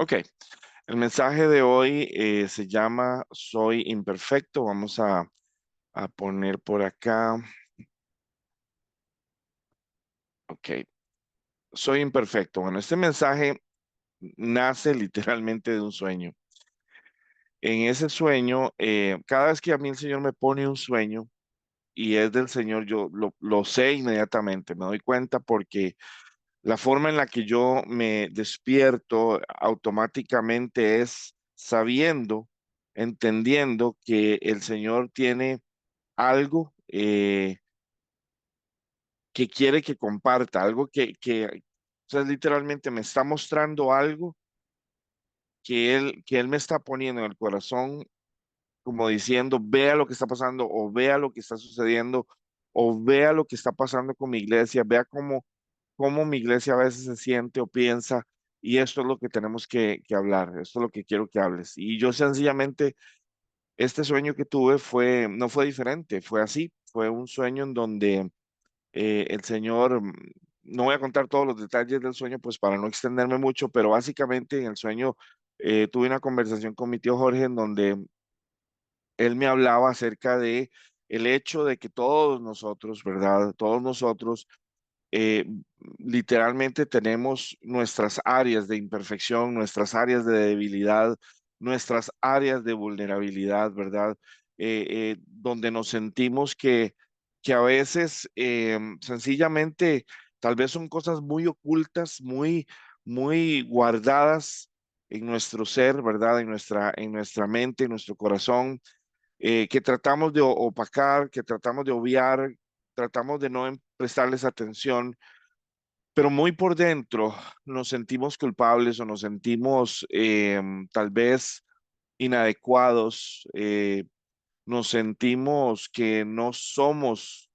Ok, el mensaje de hoy se llama Soy imperfecto. Vamos a poner por acá. Ok, soy imperfecto. Bueno, este mensaje nace literalmente de un sueño. En ese sueño, cada vez que a mí el Señor me pone un sueño y es del Señor, yo lo sé inmediatamente, me doy cuenta porque la forma en la que yo me despierto automáticamente es sabiendo, entendiendo que el Señor tiene algo que quiere que comparta, algo o sea, literalmente me está mostrando algo que él me está poniendo en el corazón, como diciendo, vea lo que está pasando o vea lo que está sucediendo o vea lo que está pasando con mi iglesia, vea cómo mi iglesia a veces se siente o piensa, y esto es lo que tenemos que hablar, esto es lo que quiero que hables. Y yo sencillamente, este sueño que tuve no fue diferente, fue así, fue un sueño en donde el Señor, no voy a contar todos los detalles del sueño, pues para no extenderme mucho, pero básicamente en el sueño tuve una conversación con mi tío Jorge en donde él me hablaba acerca de el hecho de que todos nosotros, ¿verdad? Todos nosotros eh, literalmente tenemos nuestras áreas de imperfección, nuestras áreas de debilidad, nuestras áreas de vulnerabilidad, ¿verdad? Donde nos sentimos que a veces sencillamente tal vez son cosas muy ocultas, muy guardadas en nuestro ser, ¿verdad? En nuestra mente, en nuestro corazón, que tratamos de opacar, que tratamos de obviar, tratamos de no prestarles atención, pero muy por dentro nos sentimos culpables o nos sentimos tal vez inadecuados, nos sentimos que no somos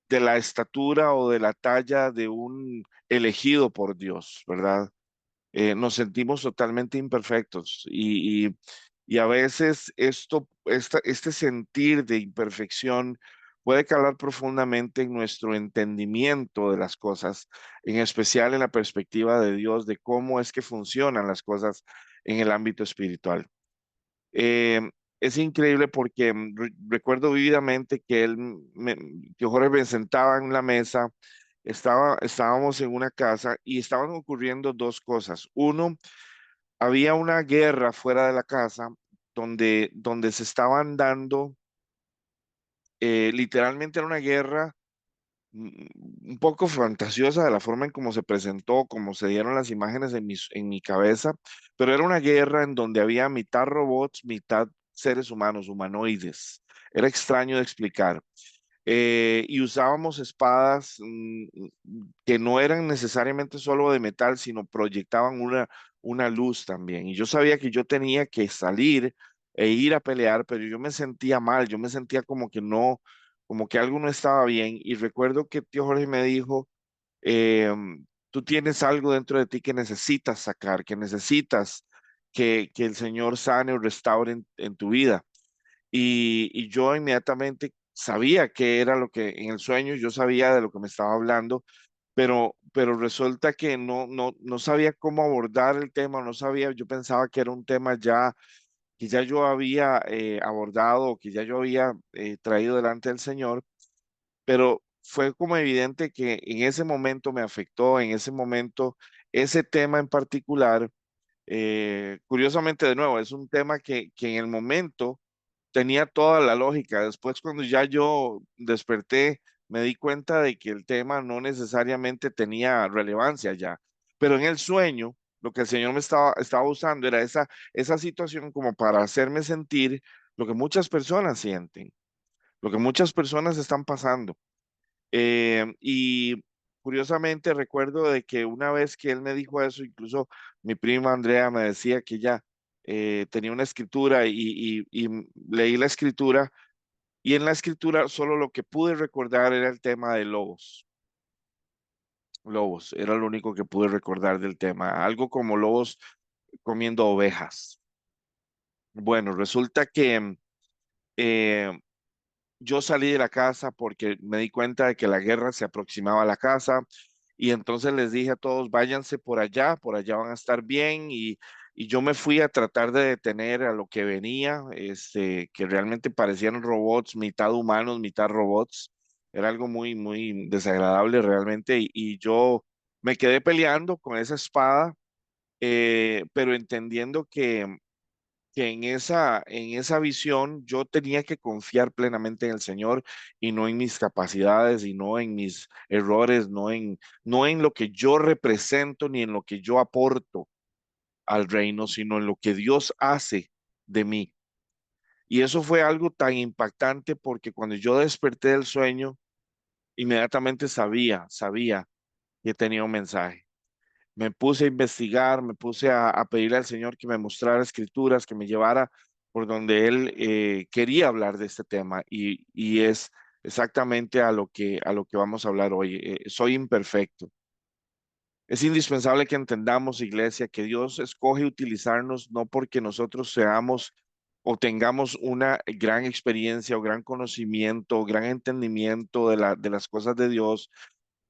de la estatura o de la talla de un elegido por Dios, ¿verdad? Nos sentimos totalmente imperfectos y a veces este sentir de imperfección puede calar profundamente en nuestro entendimiento de las cosas, en especial en la perspectiva de Dios, de cómo es que funcionan las cosas en el ámbito espiritual. Eh, es increíble porque recuerdo vividamente que que Jorge me sentaba en la mesa, estábamos en una casa y estaban ocurriendo dos cosas. Uno, había una guerra fuera de la casa donde se estaban dando, literalmente era una guerra mm, un poco fantasiosa de la forma en cómo se presentó, cómo se dieron las imágenes en mi cabeza, pero era una guerra en donde había mitad robots, mitad seres humanos, humanoides. Era extraño de explicar. Y usábamos espadas que no eran necesariamente solo de metal, sino proyectaban una luz también. Y yo sabía que yo tenía que salir e ir a pelear, pero yo me sentía mal, yo me sentía como que no, como que algo no estaba bien. Y recuerdo que tío Jorge me dijo, tú tienes algo dentro de ti que necesitas sacar, que necesitas que el Señor sane o restaure en tu vida. Y yo inmediatamente sabía que era lo que en el sueño yo sabía de lo que me estaba hablando, pero resulta que no sabía cómo abordar el tema, no sabía, yo pensaba que era un tema ya que ya yo había abordado, que ya yo había traído delante del Señor, pero fue como evidente que en ese momento me afectó, en ese momento, ese tema en particular, curiosamente de nuevo, es un tema que en el momento tenía toda la lógica. Después, cuando ya yo desperté, me di cuenta de que el tema no necesariamente tenía relevancia ya. Pero en el sueño, lo que el Señor estaba usando era esa situación como para hacerme sentir lo que muchas personas sienten, lo que muchas personas están pasando. Y curiosamente recuerdo de que una vez que él me dijo eso, incluso mi prima Andrea me decía que ella tenía una escritura y leí la escritura y en la escritura solo lo que pude recordar era el tema de lobos. Lobos, era lo único que pude recordar del tema. Algo como lobos comiendo ovejas. Bueno, resulta que eh, yo salí de la casa porque me di cuenta de que la guerra se aproximaba a la casa Y entonces les dije a todos, váyanse por allá van a estar bien. Y yo me fui a tratar de detener a lo que venía, que realmente parecían robots, mitad humanos, mitad robots. Era algo muy, muy desagradable realmente. Y yo me quedé peleando con esa espada, pero entendiendo que en esa visión yo tenía que confiar plenamente en el Señor y no en mis capacidades y no en mis errores, no en lo que yo represento ni en lo que yo aporto al reino, sino en lo que Dios hace de mí. Y eso fue algo tan impactante porque cuando yo desperté del sueño, inmediatamente sabía que tenía un mensaje. Me puse a investigar, me puse a pedirle al Señor que me mostrara escrituras, que me llevara por donde Él quería hablar de este tema y es exactamente a lo que vamos a hablar hoy. Soy imperfecto. Es indispensable que entendamos, iglesia, que Dios escoge utilizarnos no porque nosotros seamos o tengamos una gran experiencia o gran conocimiento o gran entendimiento de las cosas de Dios,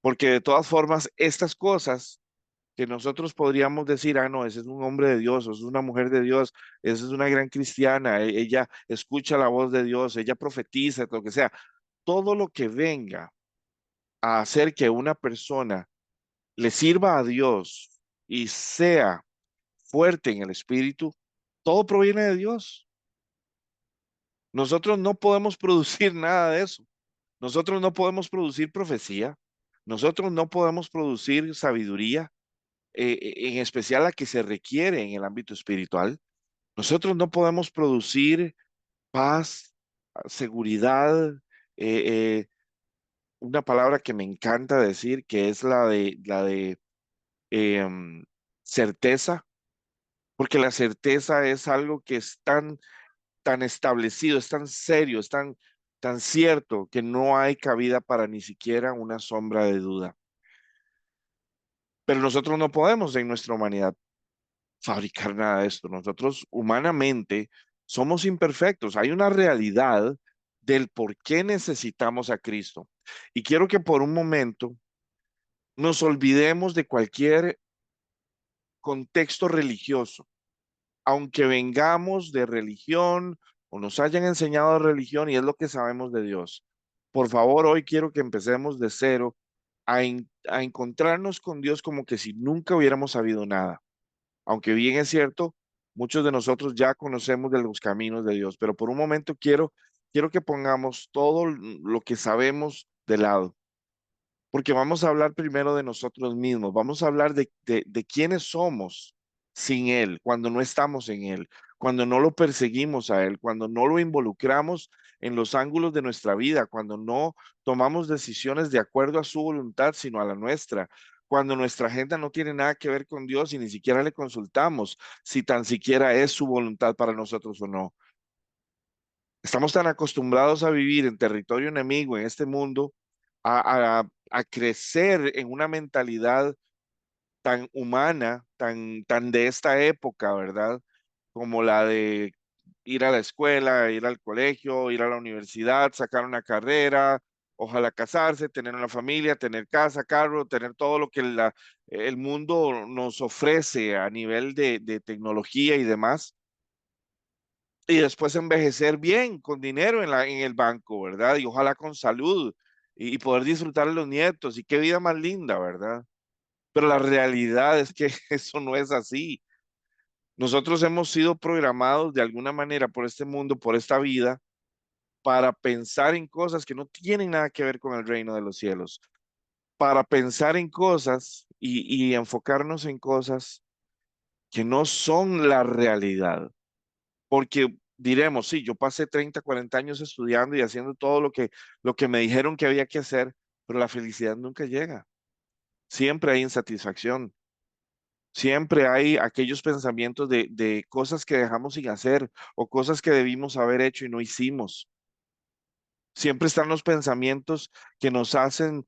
porque de todas formas estas cosas que nosotros podríamos decir, ah, no, ese es un hombre de Dios, o es una mujer de Dios, esa es una gran cristiana, ella escucha la voz de Dios, ella profetiza, lo que sea, todo lo que venga a hacer que una persona le sirva a Dios y sea fuerte en el espíritu, todo proviene de Dios. Nosotros no podemos producir nada de eso. Nosotros no podemos producir profecía. Nosotros no podemos producir sabiduría, en especial la que se requiere en el ámbito espiritual. Nosotros no podemos producir paz, seguridad, eh, una palabra que me encanta decir, que es la de em, certeza, porque la certeza es algo que es tan establecido, es tan serio, es tan cierto que no hay cabida para ni siquiera una sombra de duda. Pero nosotros no podemos en nuestra humanidad fabricar nada de esto. Nosotros humanamente somos imperfectos. Hay una realidad del por qué necesitamos a Cristo. Y quiero que por un momento nos olvidemos de cualquier contexto religioso, aunque vengamos de religión o nos hayan enseñado religión y es lo que sabemos de Dios. Por favor, hoy quiero que empecemos de cero a encontrarnos con Dios como que si nunca hubiéramos sabido nada. Aunque bien es cierto, muchos de nosotros ya conocemos de los caminos de Dios, pero por un momento quiero que pongamos todo lo que sabemos de lado, porque vamos a hablar primero de nosotros mismos, vamos a hablar de quiénes somos sin Él, cuando no estamos en Él, cuando no lo perseguimos a Él, cuando no lo involucramos en los ángulos de nuestra vida, cuando no tomamos decisiones de acuerdo a su voluntad, sino a la nuestra, cuando nuestra agenda no tiene nada que ver con Dios y ni siquiera le consultamos si tan siquiera es su voluntad para nosotros o no. Estamos tan acostumbrados a vivir en territorio enemigo en este mundo, a crecer en una mentalidad tan humana, tan de esta época, ¿verdad? Como la de ir a la escuela, ir al colegio, ir a la universidad, sacar una carrera, ojalá casarse, tener una familia, tener casa, carro, tener todo lo que el mundo nos ofrece a nivel de tecnología y demás. Y después envejecer bien, con dinero en el banco, ¿verdad? Y ojalá con salud y poder disfrutar de los nietos. Y qué vida más linda, ¿verdad? Pero la realidad es que eso no es así. Nosotros hemos sido programados de alguna manera por este mundo, por esta vida, para pensar en cosas que no tienen nada que ver con el reino de los cielos, para pensar en cosas y enfocarnos en cosas que no son la realidad. Porque diremos, sí, yo pasé 30, 40 años estudiando y haciendo todo lo que me dijeron que había que hacer, pero la felicidad nunca llega. Siempre hay insatisfacción. Siempre hay aquellos pensamientos de cosas que dejamos sin hacer o cosas que debimos haber hecho y no hicimos. Siempre están los pensamientos que nos hacen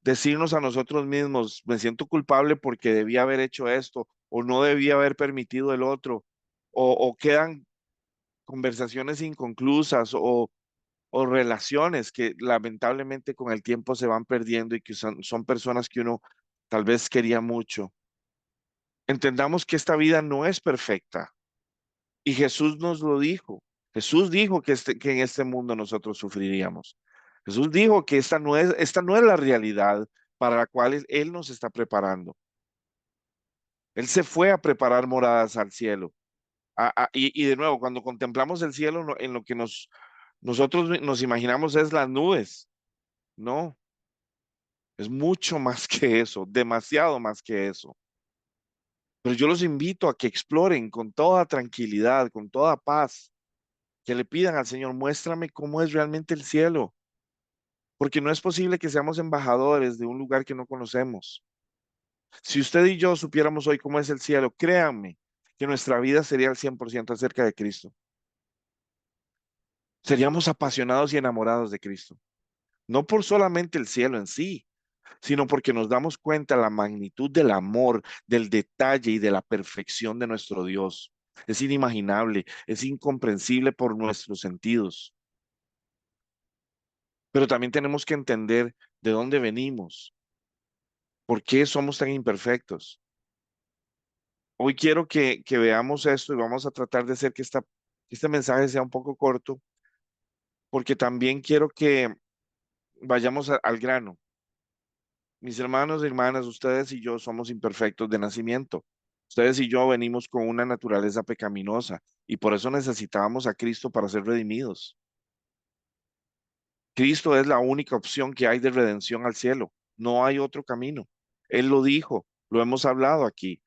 decirnos a nosotros mismos, me siento culpable porque debía haber hecho esto o no debía haber permitido el otro, o quedan conversaciones inconclusas o relaciones que lamentablemente con el tiempo se van perdiendo y que son personas que uno tal vez quería mucho. Entendamos que esta vida no es perfecta y Jesús nos lo dijo. Jesús dijo que en este mundo nosotros sufriríamos. Jesús dijo que esta no es la realidad para la cual Él nos está preparando. Él se fue a preparar moradas al cielo. Y de nuevo, cuando contemplamos el cielo, en lo que nosotros nos imaginamos es las nubes. No, es mucho más que eso, demasiado más que eso. Pero yo los invito a que exploren con toda tranquilidad, con toda paz, que le pidan al Señor, muéstrame cómo es realmente el cielo, porque no es posible que seamos embajadores de un lugar que no conocemos. Si usted y yo supiéramos hoy cómo es el cielo, créanme que nuestra vida sería al 100% acerca de Cristo. Seríamos apasionados y enamorados de Cristo, no por solamente el cielo en sí, sino porque nos damos cuenta la magnitud del amor, del detalle y de la perfección de nuestro Dios. Es inimaginable, es incomprensible por nuestros sentidos, pero también tenemos que entender de dónde venimos, por qué somos tan imperfectos. Hoy quiero que veamos esto y vamos a tratar de hacer que este mensaje sea un poco corto, porque también quiero que vayamos al grano. Mis hermanos y hermanas, ustedes y yo somos imperfectos de nacimiento. Ustedes y yo venimos con una naturaleza pecaminosa y por eso necesitábamos a Cristo para ser redimidos. Cristo es la única opción que hay de redención al cielo. No hay otro camino. Él lo dijo, lo hemos hablado aquí.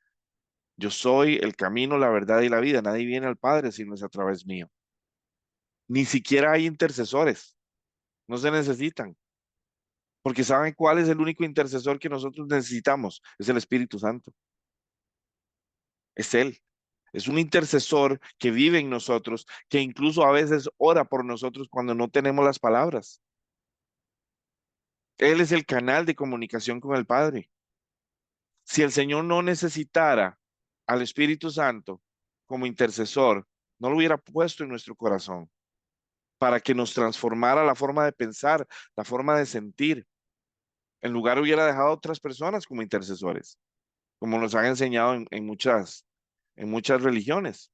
Yo soy el camino, la verdad y la vida. Nadie viene al Padre si no es a través mío. Ni siquiera hay intercesores. No se necesitan. Porque ¿saben cuál es el único intercesor que nosotros necesitamos? Es el Espíritu Santo. Es Él. Es un intercesor que vive en nosotros, que incluso a veces ora por nosotros cuando no tenemos las palabras. Él es el canal de comunicación con el Padre. Si el Señor no necesitara al Espíritu Santo como intercesor, no lo hubiera puesto en nuestro corazón para que nos transformara la forma de pensar, la forma de sentir. En lugar hubiera dejado a otras personas como intercesores, como nos han enseñado en muchas religiones.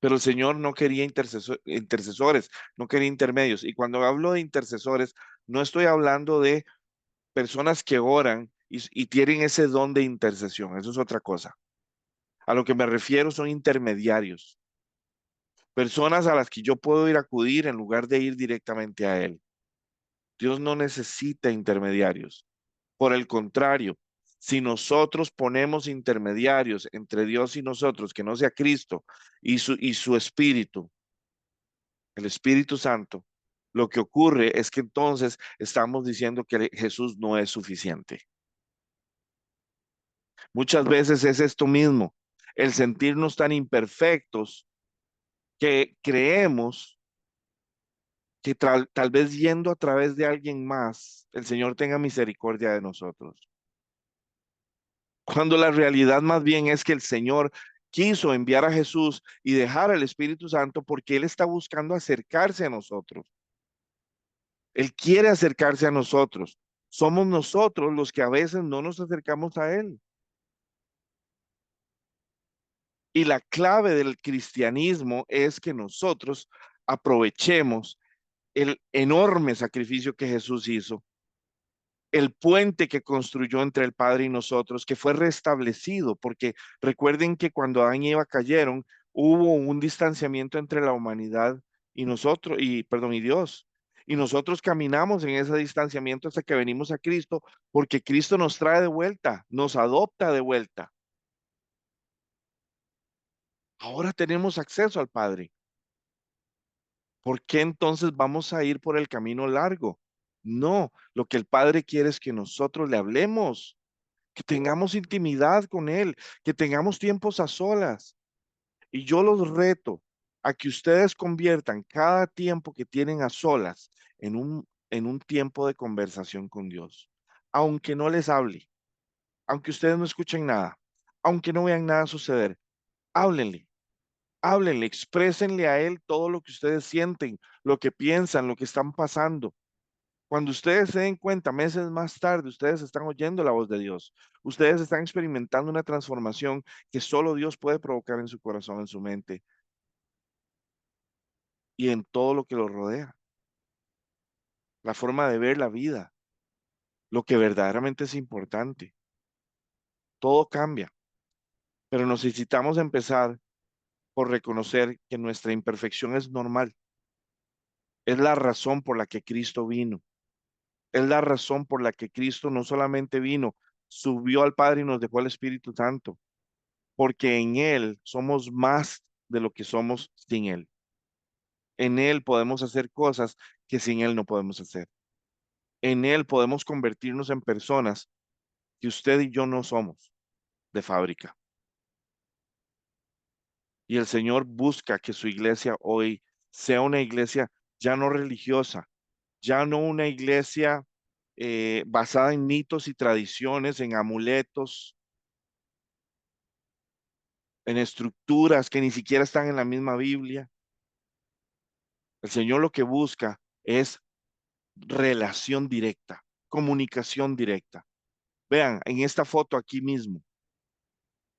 Pero el Señor no quería intercesores, no quería intermedios. Y cuando hablo de intercesores, no estoy hablando de personas que oran y tienen ese don de intercesión. Eso es otra cosa. A lo que me refiero son intermediarios, personas a las que yo puedo ir a acudir en lugar de ir directamente a Él. Dios no necesita intermediarios. Por el contrario, si nosotros ponemos intermediarios entre Dios y nosotros, que no sea Cristo y su Espíritu, el Espíritu Santo, lo que ocurre es que entonces estamos diciendo que Jesús no es suficiente. Muchas veces es esto mismo, el sentirnos tan imperfectos que creemos que tal vez yendo a través de alguien más, el Señor tenga misericordia de nosotros. Cuando la realidad más bien es que el Señor quiso enviar a Jesús y dejar al Espíritu Santo porque Él está buscando acercarse a nosotros. Él quiere acercarse a nosotros. Somos nosotros los que a veces no nos acercamos a Él. Y la clave del cristianismo es que nosotros aprovechemos el enorme sacrificio que Jesús hizo, el puente que construyó entre el Padre y nosotros, que fue restablecido, porque recuerden que cuando Adán y Eva cayeron, hubo un distanciamiento entre la humanidad y nosotros, perdón, y Dios. Y nosotros caminamos en ese distanciamiento hasta que venimos a Cristo, porque Cristo nos trae de vuelta, nos adopta de vuelta. Ahora tenemos acceso al Padre. ¿Por qué entonces vamos a ir por el camino largo? No, lo que el Padre quiere es que nosotros le hablemos, que tengamos intimidad con Él, que tengamos tiempos a solas. Y yo los reto a que ustedes conviertan cada tiempo que tienen a solas en un tiempo de conversación con Dios. Aunque no les hable, aunque ustedes no escuchen nada, aunque no vean nada suceder, háblenle, háblenle, exprésenle a Él todo lo que ustedes sienten, lo que piensan, lo que están pasando. Cuando ustedes se den cuenta, meses más tarde, ustedes están oyendo la voz de Dios. Ustedes están experimentando una transformación que solo Dios puede provocar en su corazón, en su mente y en todo lo que los rodea. La forma de ver la vida, lo que verdaderamente es importante. Todo cambia, pero necesitamos empezar por reconocer que nuestra imperfección es normal. Es la razón por la que Cristo vino. Es la razón por la que Cristo no solamente vino, subió al Padre y nos dejó el Espíritu Santo, porque en Él somos más de lo que somos sin Él. En Él podemos hacer cosas que sin Él no podemos hacer. En Él podemos convertirnos en personas que usted y yo no somos de fábrica. Y el Señor busca que su iglesia hoy sea una iglesia ya no religiosa, ya no una iglesia basada en mitos y tradiciones, en amuletos, en estructuras que ni siquiera están en la misma Biblia. El Señor lo que busca es relación directa, comunicación directa. Vean, en esta foto aquí mismo,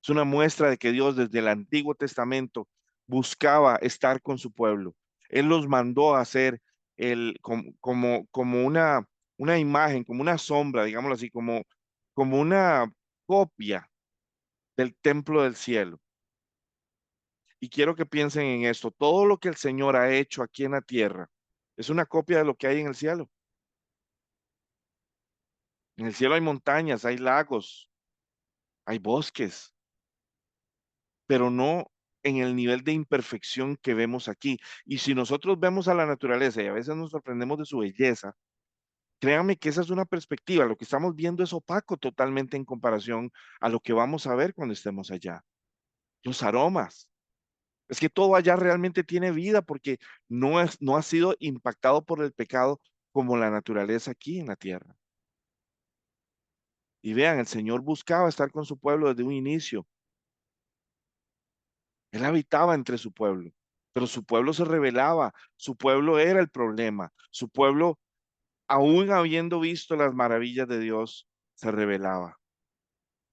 es una muestra de que Dios desde el Antiguo Testamento buscaba estar con su pueblo. Él los mandó a hacer como una imagen, como una sombra, digámoslo así, como una copia del templo del cielo. Y quiero que piensen en esto. Todo lo que el Señor ha hecho aquí en la tierra es una copia de lo que hay en el cielo. En el cielo hay montañas, hay lagos, hay bosques, pero no en el nivel de imperfección que vemos aquí. Y si nosotros vemos a la naturaleza y a veces nos sorprendemos de su belleza, créanme que esa es una perspectiva. Lo que estamos viendo es opaco totalmente en comparación a lo que vamos a ver cuando estemos allá. Los aromas. Es que todo allá realmente tiene vida porque no ha sido impactado por el pecado como la naturaleza aquí en la tierra. Y vean, el Señor buscaba estar con su pueblo desde un inicio. Él habitaba entre su pueblo, pero su pueblo se rebelaba, su pueblo era el problema, su pueblo, aún habiendo visto las maravillas de Dios, se rebelaba.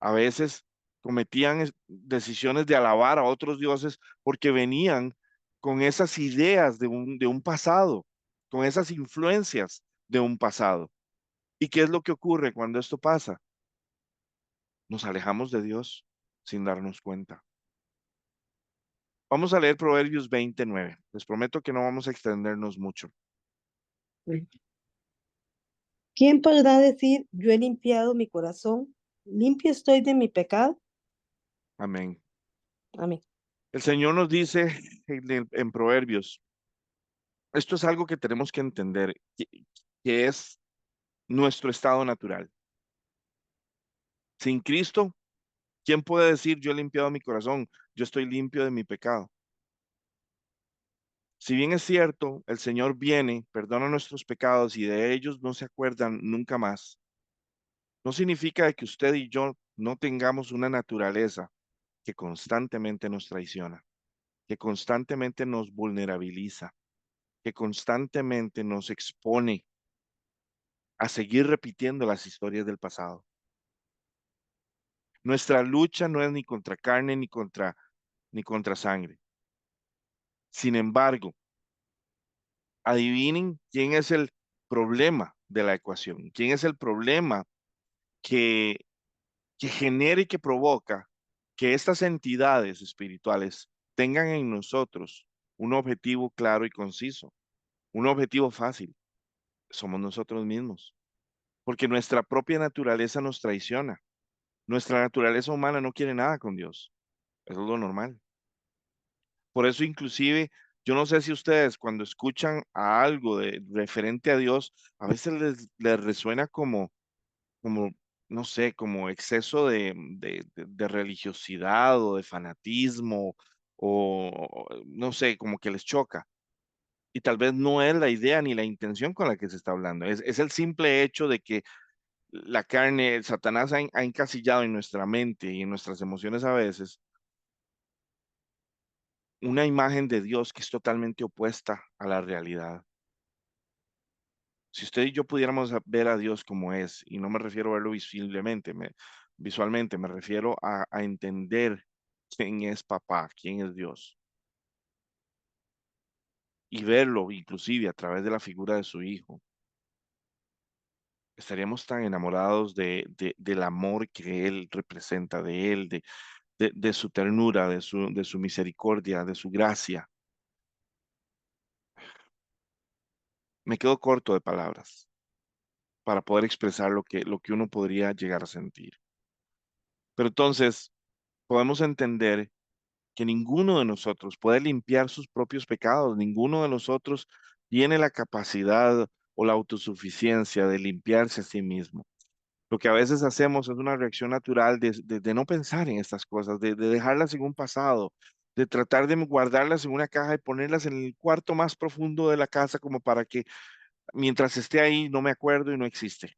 A veces cometían decisiones de alabar a otros dioses porque venían con esas ideas de un pasado, con esas influencias de un pasado. ¿Y qué es lo que ocurre cuando esto pasa? Nos alejamos de Dios sin darnos cuenta. Vamos a leer Proverbios 29. Les prometo que no vamos a extendernos mucho. ¿Quién podrá decir, yo he limpiado mi corazón, limpio estoy de mi pecado? Amén. Amén. El Señor nos dice en Proverbios, esto es algo que tenemos que entender, que es nuestro estado natural. Sin Cristo, ¿quién puede decir, yo he limpiado mi corazón, yo estoy limpio de mi pecado? Si bien es cierto, el Señor viene, perdona nuestros pecados y de ellos no se acuerdan nunca más, no significa que usted y yo no tengamos una naturaleza que constantemente nos traiciona, que constantemente nos vulnerabiliza, que constantemente nos expone a seguir repitiendo las historias del pasado. Nuestra lucha no es ni contra carne ni contra sangre. Sin embargo, adivinen quién es el problema de la ecuación, quién es el problema que, que genera y que provoca que estas entidades espirituales tengan en nosotros un objetivo claro y conciso, un objetivo fácil. Somos nosotros mismos, porque nuestra propia naturaleza nos traiciona. Nuestra naturaleza humana no quiere nada con Dios. Eso es lo normal. Por eso inclusive, yo no sé si ustedes cuando escuchan a algo de referente a Dios, a veces les resuena como, no sé, como exceso de religiosidad o de fanatismo o no sé, como que les choca. Y tal vez no es la idea ni la intención con la que se está hablando. Es el simple hecho de que la carne, Satanás ha encasillado en nuestra mente y en nuestras emociones a veces una imagen de Dios que es totalmente opuesta a la realidad. Si usted y yo pudiéramos ver a Dios como es, y no me refiero a verlo visiblemente, visualmente, me refiero a entender quién es papá, quién es Dios, y verlo inclusive a través de la figura de su hijo, estaríamos tan enamorados del amor que Él representa, de Él, de su ternura, de su misericordia, de su gracia. Me quedo corto de palabras para poder expresar lo que uno podría llegar a sentir. Pero entonces podemos entender que ninguno de nosotros puede limpiar sus propios pecados, ninguno de nosotros tiene la capacidad o la autosuficiencia de limpiarse a sí mismo. Lo que a veces hacemos es una reacción natural de no pensar en estas cosas, de dejarlas en un pasado, de tratar de guardarlas en una caja y ponerlas en el cuarto más profundo de la casa como para que mientras esté ahí no me acuerdo y no existe.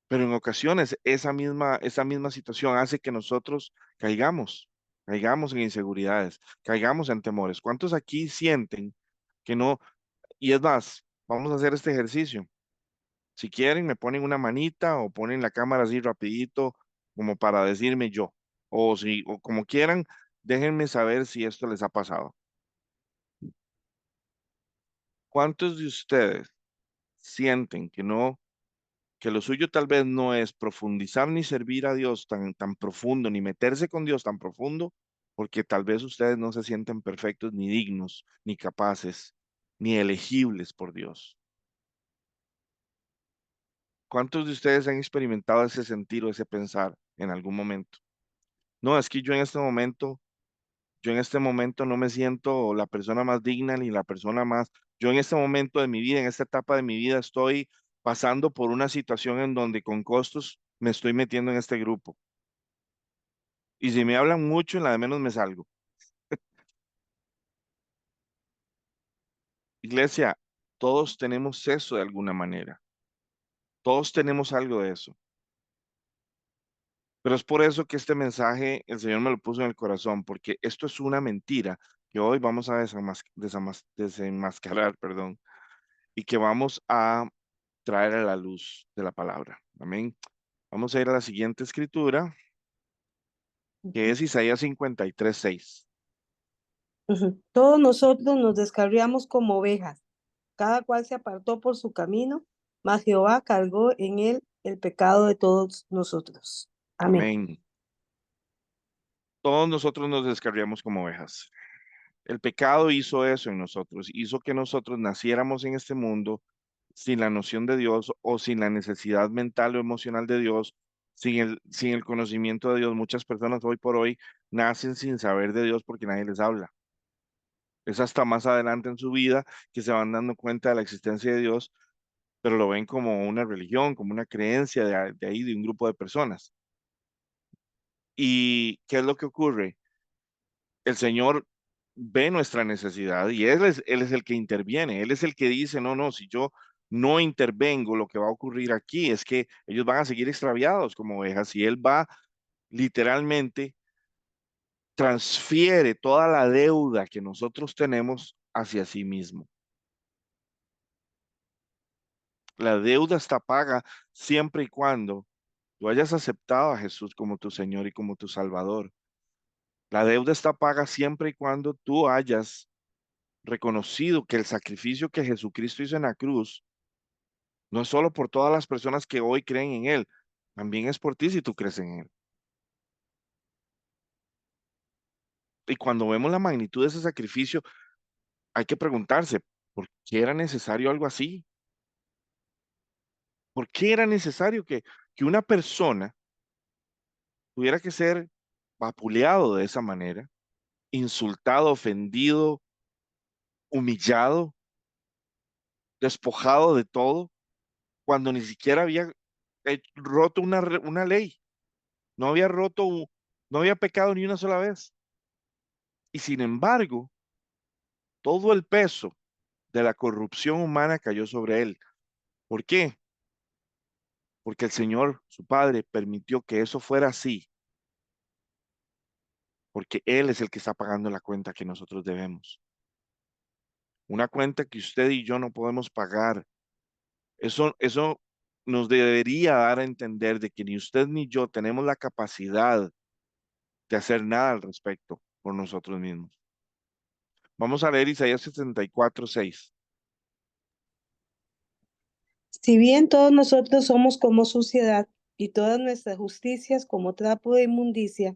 Pero en ocasiones esa misma situación hace que nosotros caigamos, caigamos en inseguridades, caigamos en temores. ¿Cuántos aquí sienten que no? Y es más, vamos a hacer este ejercicio. Si quieren, me ponen una manita o ponen la cámara así rapidito como para decirme yo. O si, o como quieran, déjenme saber si esto les ha pasado. ¿Cuántos de ustedes sienten que no, que lo suyo tal vez no es profundizar ni servir a Dios tan profundo, ni meterse con Dios tan profundo, porque tal vez ustedes no se sienten perfectos, ni dignos, ni capaces, ni elegibles por Dios? ¿Cuántos de ustedes han experimentado ese sentir o ese pensar en algún momento? No, es que yo en este momento no me siento la persona más digna ni la persona más, yo en este momento de mi vida, en esta etapa de mi vida, estoy pasando por una situación en donde con costos me estoy metiendo en este grupo. Y si me hablan mucho, en la de menos me salgo. Iglesia, todos tenemos eso de alguna manera. Todos tenemos algo de eso. Pero es por eso que este mensaje el Señor me lo puso en el corazón, porque esto es una mentira que hoy vamos a desenmascarar, perdón, y que vamos a traer a la luz de la palabra. Amén. Vamos a ir a la siguiente escritura, que Ujú, es Isaías 53:6. ujú. Todos nosotros nos descarriamos como ovejas, cada cual se apartó por su camino, mas Jehová cargó en él el pecado de todos nosotros. Amén. Amén. Todos nosotros nos descarriamos como ovejas. El pecado hizo eso en nosotros, hizo que nosotros naciéramos en este mundo sin la noción de Dios o sin la necesidad mental o emocional de Dios, sin el conocimiento de Dios. Muchas personas hoy por hoy nacen sin saber de Dios porque nadie les habla. Es hasta más adelante en su vida que se van dando cuenta de la existencia de Dios, pero lo ven como una religión, como una creencia de ahí, de un grupo de personas. ¿Y qué es lo que ocurre? El Señor ve nuestra necesidad y Él es el que interviene, Él es el que dice, no, no, si yo no intervengo, lo que va a ocurrir aquí es que ellos van a seguir extraviados como ovejas y Él va literalmente, transfiere toda la deuda que nosotros tenemos hacia sí mismo. La deuda está paga siempre y cuando tú hayas aceptado a Jesús como tu Señor y como tu Salvador. La deuda está paga siempre y cuando tú hayas reconocido que el sacrificio que Jesucristo hizo en la cruz no es solo por todas las personas que hoy creen en Él, también es por ti si tú crees en Él. Y cuando vemos la magnitud de ese sacrificio, hay que preguntarse, ¿por qué era necesario algo así? ¿Por qué era necesario que una persona tuviera que ser vapuleado de esa manera, insultado, ofendido, humillado, despojado de todo, cuando ni siquiera había roto una ley? No había no había pecado ni una sola vez. Y sin embargo, todo el peso de la corrupción humana cayó sobre él. ¿Por qué? Porque el Señor, su Padre, permitió que eso fuera así, porque Él es el que está pagando la cuenta que nosotros debemos. una cuenta que usted y yo no podemos pagar. Eso nos debería dar a entender de que ni usted ni yo tenemos la capacidad de hacer nada al respecto por nosotros mismos. Vamos a leer Isaías 64:6. Si bien todos nosotros somos como suciedad y todas nuestras justicias como trapo de inmundicia,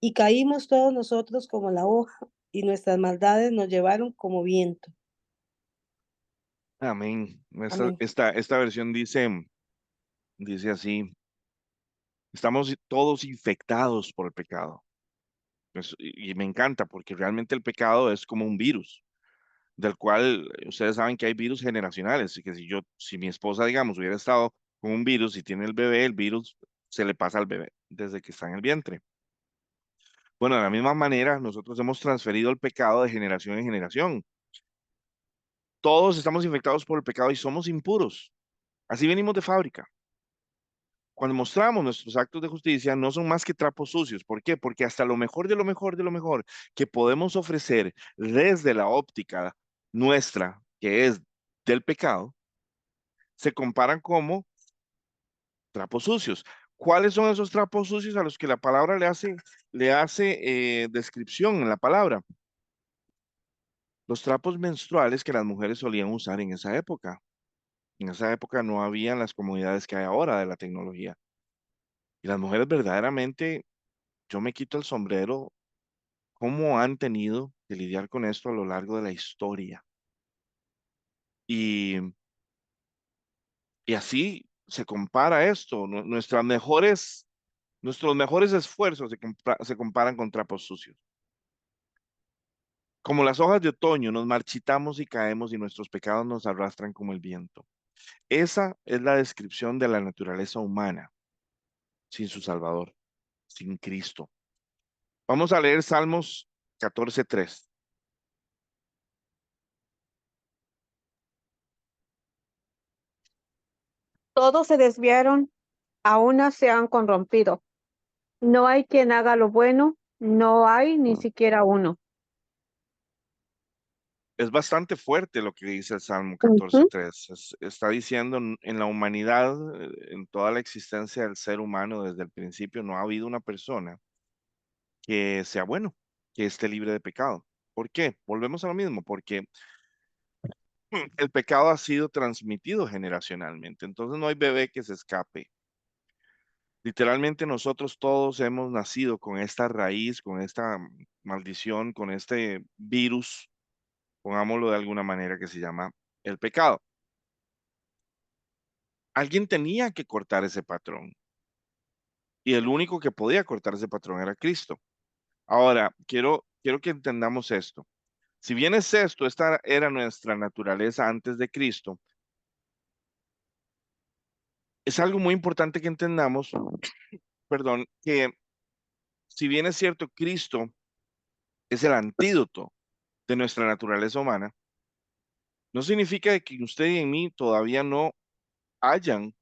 y caímos todos nosotros como la hoja, y nuestras maldades nos llevaron como viento. Amén. Amén. Esta versión dice así, estamos todos infectados por el pecado. Y me encanta porque realmente el pecado es como un virus, del cual ustedes saben que hay virus generacionales, y que si mi esposa, digamos, hubiera estado con un virus y tiene el bebé, el virus se le pasa al bebé desde que está en el vientre. Bueno, de la misma manera, nosotros hemos transferido el pecado de generación en generación. Todos estamos infectados por el pecado y somos impuros. Así venimos de fábrica. Cuando mostramos nuestros actos de justicia, no son más que trapos sucios. ¿Por qué? Porque hasta lo mejor de lo mejor de lo mejor que podemos ofrecer desde la óptica nuestra, que es del pecado, se comparan como trapos sucios. ¿Cuáles son esos trapos sucios a los que la palabra le hace descripción en la palabra? Los trapos menstruales que las mujeres solían usar en esa época. En esa época no habían las comodidades que hay ahora de la tecnología. Y las mujeres verdaderamente, yo me quito el sombrero, cómo han tenido que lidiar con esto a lo largo de la historia. Y, y así se compara esto. Nuestros mejores esfuerzos se comparan con trapos sucios. Como las hojas de otoño, nos marchitamos y caemos y nuestros pecados nos arrastran como el viento. Esa es la descripción de la naturaleza humana sin su Salvador, sin Cristo. Vamos a leer Salmos 14:3. Todos se desviaron, a una se han corrompido. No hay quien haga lo bueno, no hay ni siquiera uno. Es bastante fuerte lo que dice el Salmo Ujú. 14:3. Está diciendo en la humanidad, en toda la existencia del ser humano desde el principio, no ha habido una persona que sea bueno, que esté libre de pecado. ¿Por qué? Volvemos a lo mismo, porque el pecado ha sido transmitido generacionalmente, entonces no hay bebé que se escape. Literalmente nosotros todos hemos nacido con esta raíz, con esta maldición, con este virus, pongámoslo de alguna manera, que se llama el pecado. Alguien tenía que cortar ese patrón y el único que podía cortar ese patrón era Cristo. Ahora, quiero que entendamos esto. Si bien es esto, esta era nuestra naturaleza antes de Cristo, es algo muy importante que entendamos, perdón, que si bien es cierto, Cristo es el antídoto de nuestra naturaleza humana, no significa de que usted y en mí todavía no hayan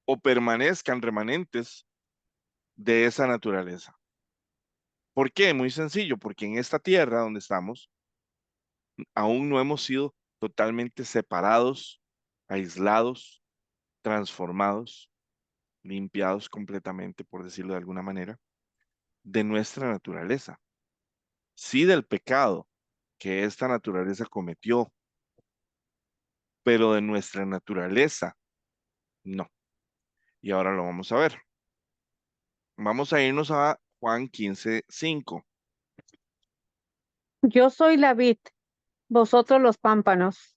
o permanezcan remanentes de esa naturaleza. ¿Por qué? Muy sencillo, porque en esta tierra donde estamos, aún no hemos sido totalmente separados, aislados, transformados, limpiados completamente, por decirlo de alguna manera, de nuestra naturaleza. Sí del pecado que esta naturaleza cometió, pero de nuestra naturaleza, no. Y ahora lo vamos a ver. Vamos a irnos a Juan 15:5. Yo soy la vid, vosotros los pámpanos.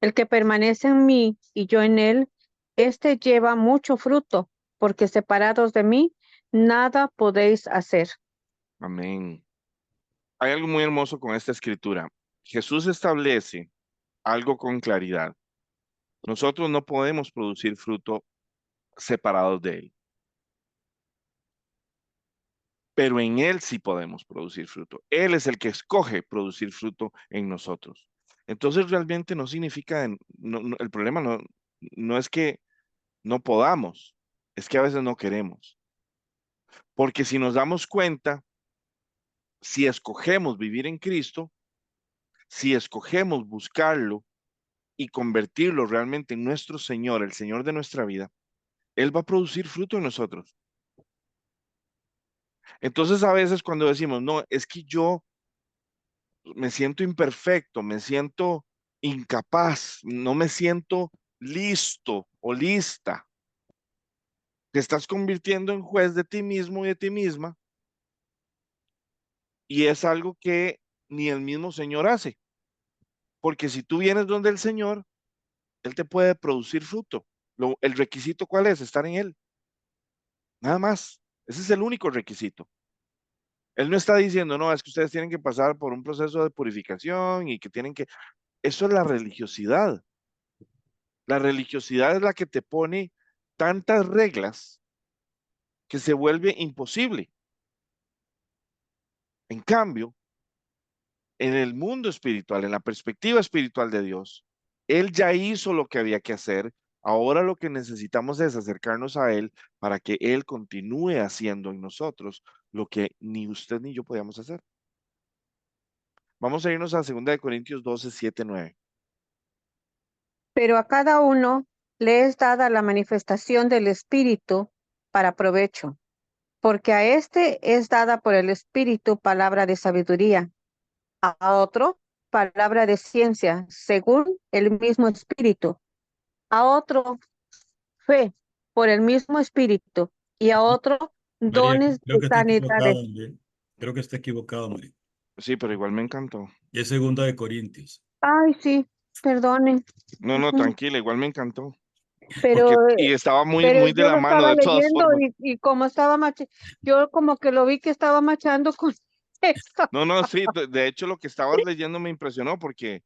El que permanece en mí y yo en él, éste lleva mucho fruto, porque separados de mí, nada podéis hacer. Amén. Hay algo muy hermoso con esta escritura. Jesús establece algo con claridad. Nosotros no podemos producir fruto separados de Él, pero en Él sí podemos producir fruto. Él es el que escoge producir fruto en nosotros. Entonces realmente no significa, el problema no es que no podamos, es que a veces no queremos. Porque si nos damos cuenta, si escogemos vivir en Cristo, si escogemos buscarlo y convertirlo realmente en nuestro Señor, el Señor de nuestra vida, Él va a producir fruto en nosotros. Entonces a veces cuando decimos, no, es que yo me siento imperfecto, me siento incapaz, no me siento listo o lista, te estás convirtiendo en juez de ti mismo y de ti misma, y es algo que ni el mismo Señor hace, porque si tú vienes donde el Señor, Él te puede producir fruto. El requisito, ¿cuál es? Estar en Él, nada más. Ese es el único requisito. Él no está diciendo, no, es que ustedes tienen que pasar por un proceso de purificación y que tienen que... Eso es la religiosidad. La religiosidad es la que te pone tantas reglas que se vuelve imposible. En cambio, en el mundo espiritual, en la perspectiva espiritual de Dios, Él ya hizo lo que había que hacer. Ahora lo que necesitamos es acercarnos a Él para que Él continúe haciendo en nosotros lo que ni usted ni yo podíamos hacer. Vamos a irnos a 2 Corintios 12, 7, 9. Pero a cada uno le es dada la manifestación del Espíritu para provecho, porque a este es dada por el Espíritu palabra de sabiduría, a otro palabra de ciencia, según el mismo Espíritu, a otro fe por el mismo Espíritu, y a otro María, dones creo de que está sanidades. equivocado, María. Creo que está equivocado, María. Sí, pero igual me encantó. Y es 2 Corintios. Ay, sí, perdonen. No, no, Ujú. tranquila, igual me encantó. Pero, Porque, y estaba muy, pero muy de yo la lo mano estaba de todas leyendo formas. y como estaba yo como que lo vi que estaba machando con esto. No, no, sí, de hecho lo que estabas leyendo me impresionó porque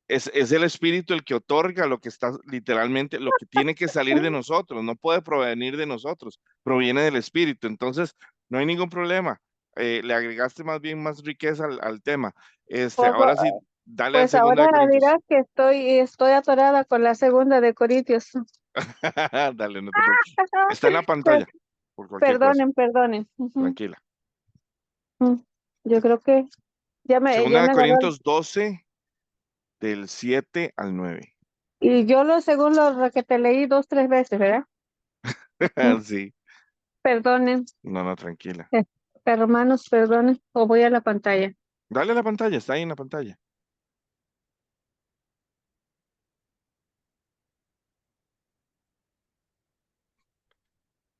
es el Espíritu el que otorga lo que está literalmente, lo que tiene que salir de nosotros, no puede provenir de nosotros, proviene del Espíritu. Entonces, no hay ningún problema. Le agregaste más bien más riqueza al tema. Pues, Ahora sí, dale al pues segundo ahora de Corintios. dirás que estoy atorada con la segunda de Corintios. Dale, no te preocupes. Está en la Per- pantalla, por cualquier cosa. Perdonen. Ujú. Tranquila. Mm. Yo creo que ya Segunda de me agarró. Corintios 12, del 7 al 9. Y yo según lo que te leí 2, 3 veces, ¿verdad? Mm. Sí, Perdonen, no, no, tranquila. eh, hermanos, perdonen, o voy a la pantalla. Dale a la pantalla, está ahí en la pantalla.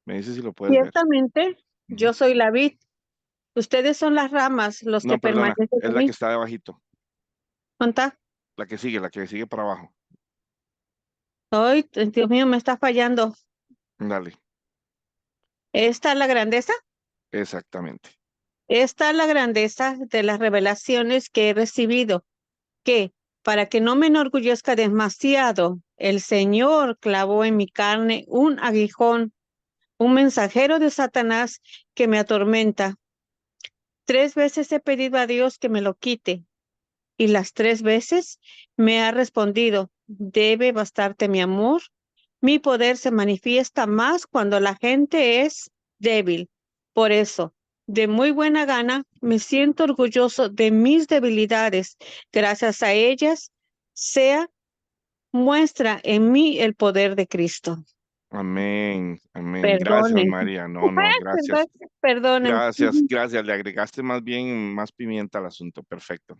Me dice si lo puedes ver. Ciertamente, Ujú. yo soy la vid, ustedes son las ramas, los que No, perdona, permanecen es en la que mí. está debajito, ¿Cuánta? la que sigue para abajo. Ay, Dios mío, me está fallando. Dale, ¿Esta es la grandeza? exactamente. Esta es la grandeza de las revelaciones que he recibido, que, para que no me enorgullezca demasiado, el Señor clavó en mi carne un aguijón, un mensajero de Satanás que me atormenta. 3 veces he pedido a Dios que me lo quite, y las 3 veces me ha respondido, debe bastarte mi amor. Mi poder se manifiesta más cuando la gente es débil. Por eso, de muy buena gana, me siento orgulloso de mis debilidades. Gracias a ellas, sea muestra en mí el poder de Cristo. Amén, amén. Gracias, Perdonen, María. No, no, gracias. perdonen. Gracias, gracias. Le agregaste más bien más pimienta al asunto. Perfecto.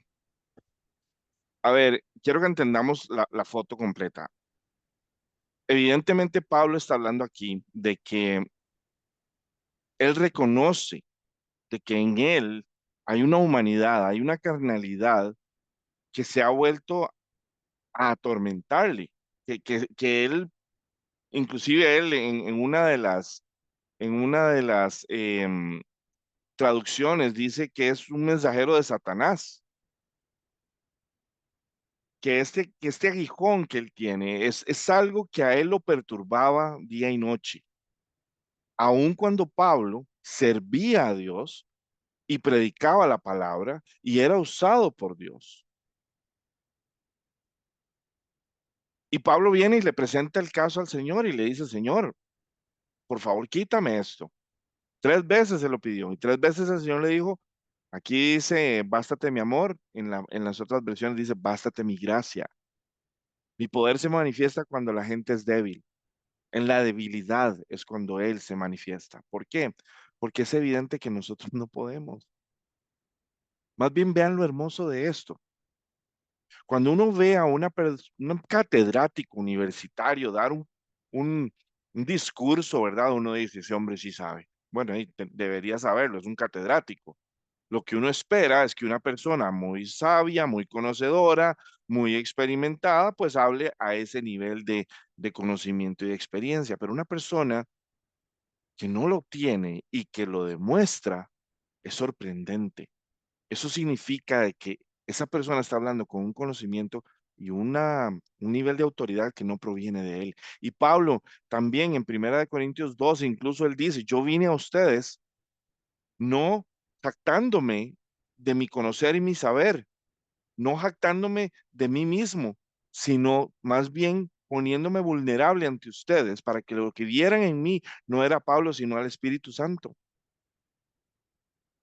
A ver, quiero que entendamos la foto completa. Evidentemente, Pablo está hablando aquí de que él reconoce de que en él hay una humanidad, hay una carnalidad que se ha vuelto a atormentarle, que él, inclusive él en una de las traducciones dice que es un mensajero de Satanás, que este aguijón que él tiene es algo que a él lo perturbaba día y noche, aun cuando Pablo servía a Dios y predicaba la palabra y era usado por Dios. Y Pablo viene y le presenta el caso al Señor y le dice, Señor, por favor, quítame esto. 3 veces se lo pidió y 3 veces el Señor le dijo, Aquí dice, bástate mi amor, en las otras versiones dice, bástate mi gracia. Mi poder se manifiesta cuando la gente es débil. En la debilidad es cuando Él se manifiesta. ¿Por qué? Porque es evidente que nosotros no podemos. Más bien vean lo hermoso de esto. Cuando uno ve a un catedrático universitario dar un, un discurso, ¿verdad? Uno dice, ese hombre sí sabe. Bueno, debería saberlo, es un catedrático. Lo que uno espera es que una persona muy sabia, muy conocedora, muy experimentada, pues hable a ese nivel de conocimiento y de experiencia. Pero una persona que no lo tiene y que lo demuestra es sorprendente. Eso significa de que esa persona está hablando con un conocimiento y un nivel de autoridad que no proviene de él. Y Pablo también en Primera de Corintios 12, incluso él dice, yo vine a ustedes no jactándome de mi conocer y mi saber, no jactándome de mí mismo, sino más bien poniéndome vulnerable ante ustedes para que lo que vieran en mí no era Pablo, sino al Espíritu Santo.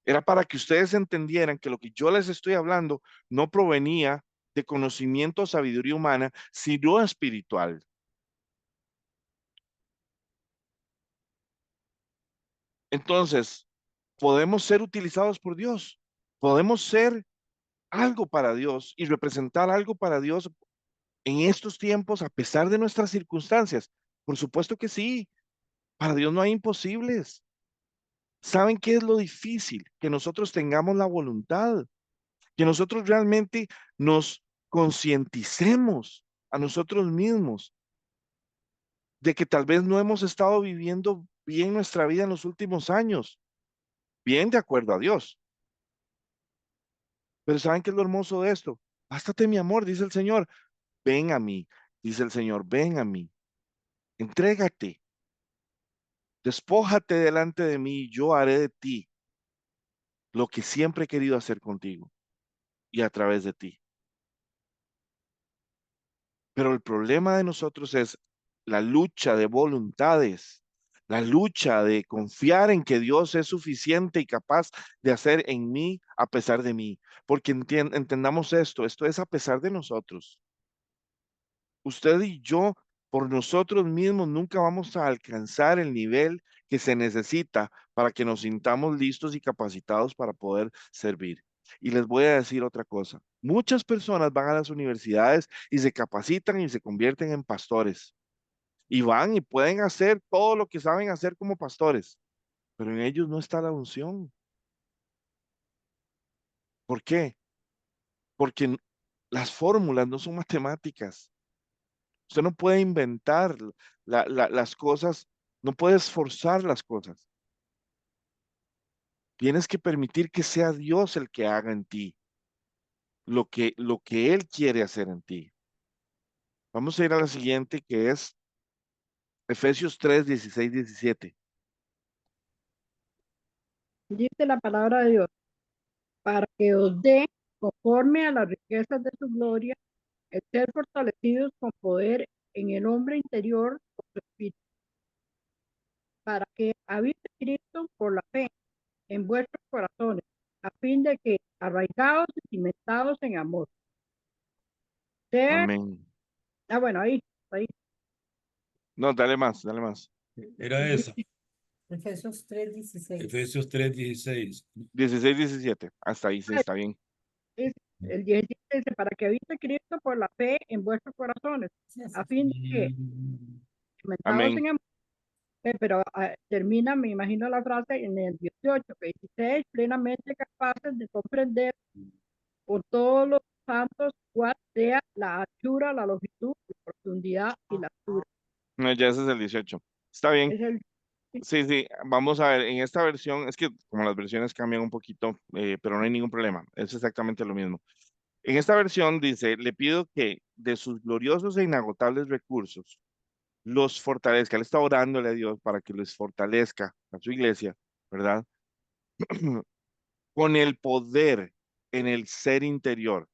Era para que ustedes entendieran que lo que yo les estoy hablando no provenía de conocimiento o sabiduría humana, sino espiritual. Entonces, podemos ser utilizados por Dios, podemos ser algo para Dios y representar algo para Dios en estos tiempos, a pesar de nuestras circunstancias. Por supuesto que sí, para Dios no hay imposibles. ¿Saben qué es lo difícil? Que nosotros tengamos la voluntad, que nosotros realmente nos concienticemos a nosotros mismos de que tal vez no hemos estado viviendo bien nuestra vida en los últimos años, bien de acuerdo a Dios. Pero ¿saben qué es lo hermoso de esto? Bástate mi amor, dice el Señor. Ven a mí, dice el Señor, ven a mí. Entrégate, despójate delante de mí y yo haré de ti lo que siempre he querido hacer contigo y a través de ti. Pero el problema de nosotros es la lucha de voluntades, la lucha de confiar en que Dios es suficiente y capaz de hacer en mí a pesar de mí. Porque entendamos esto es a pesar de nosotros. Usted y yo, por nosotros mismos, nunca vamos a alcanzar el nivel que se necesita para que nos sintamos listos y capacitados para poder servir. Y les voy a decir otra cosa. Muchas personas van a las universidades y se capacitan y se convierten en pastores. Y van y pueden hacer todo lo que saben hacer como pastores, pero en ellos no está la unción. ¿Por qué? Porque las fórmulas no son matemáticas. Usted no puede inventar las cosas, no puede esforzar las cosas. Tienes que permitir que sea Dios el que haga en ti lo que Él quiere hacer en ti. Vamos a ir a la siguiente, que es Efesios 3, 16, 17. Dice la palabra de Dios, para que os dé, conforme a las riquezas de su gloria, el ser fortalecidos con poder en el hombre interior por su espíritu, para que habite Cristo por la fe en vuestros corazones, a fin de que, arraigados y cimentados en amor, ser, Amén. bueno, ahí, No, dale más, dale más. Era esa. Efesios 3:16. Efesios 3:16. 16, 17. Hasta ahí sí está bien. dice, el 17 dice, para que habite Cristo por la fe en vuestros corazones, a fin de que, cimentados Amén. en amor, pero termina, me imagino la frase en el 18, que 16, plenamente capaces de comprender por todos los santos cuál sea la anchura, la longitud, la profundidad y la altura. No, ya ese es el 18. Está bien. Es el, Sí, sí, vamos a ver, en esta versión, es que como las versiones cambian un poquito, pero no hay ningún problema, es exactamente lo mismo. En esta versión dice, le pido que de sus gloriosos e inagotables recursos los fortalezca. Él está orándole a Dios para que les fortalezca a su iglesia, ¿verdad? Con el poder en el ser interior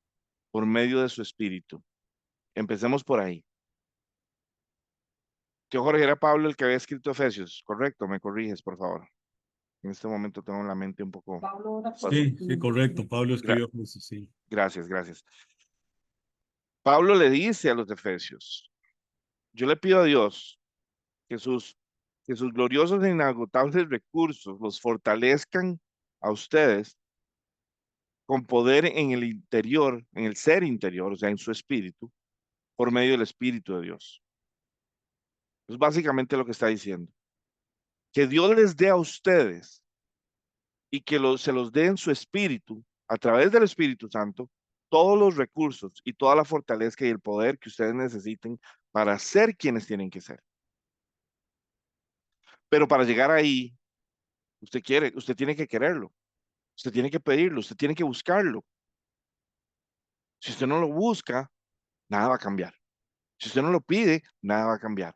por medio de su espíritu. Empecemos por ahí. Que Jorge era Pablo el que había escrito Efesios, correcto, me corriges, por favor. En este momento tengo la mente un poco... Sí, sí, correcto. Pablo Gra- escribió eso, sí. gracias, gracias. Pablo le dice a los efesios, yo le pido a Dios que sus gloriosos e inagotables recursos los fortalezcan a ustedes con poder en el interior, en el ser interior, o sea, en su espíritu, por medio del Espíritu de Dios. Es básicamente lo que está diciendo. Que Dios les dé a ustedes y que se los dé en su espíritu, a través del Espíritu Santo, todos los recursos y toda la fortaleza y el poder que ustedes necesiten para ser quienes tienen que ser. Pero para llegar ahí, usted tiene que quererlo, usted tiene que pedirlo, usted tiene que buscarlo. Si usted no lo busca, nada va a cambiar. Si usted no lo pide, nada va a cambiar.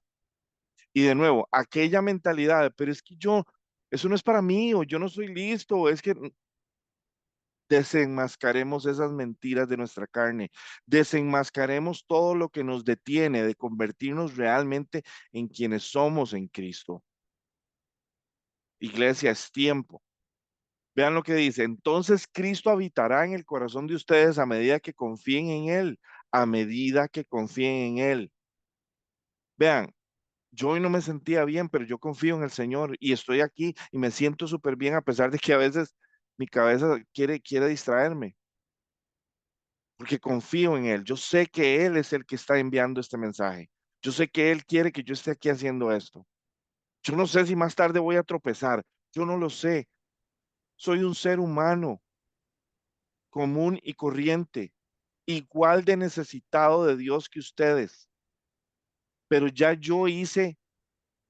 Y de nuevo, aquella mentalidad de, pero es que eso no es para mí, o yo no soy listo, o es que desenmascaremos esas mentiras de nuestra carne, desenmascaremos todo lo que nos detiene de convertirnos realmente en quienes somos en Cristo. Iglesia, es tiempo. Vean lo que dice, entonces Cristo habitará en el corazón de ustedes a medida que confíen en Él, a medida que confíen en Él. Vean, yo hoy no me sentía bien, pero yo confío en el Señor y estoy aquí y me siento súper bien a pesar de que a veces mi cabeza quiere distraerme, porque confío en Él. Yo sé que Él es el que está enviando este mensaje. Yo sé que Él quiere que yo esté aquí haciendo esto. Yo no sé si más tarde voy a tropezar. Yo no lo sé. Soy un ser humano común y corriente, igual de necesitado de Dios que ustedes. Pero ya yo hice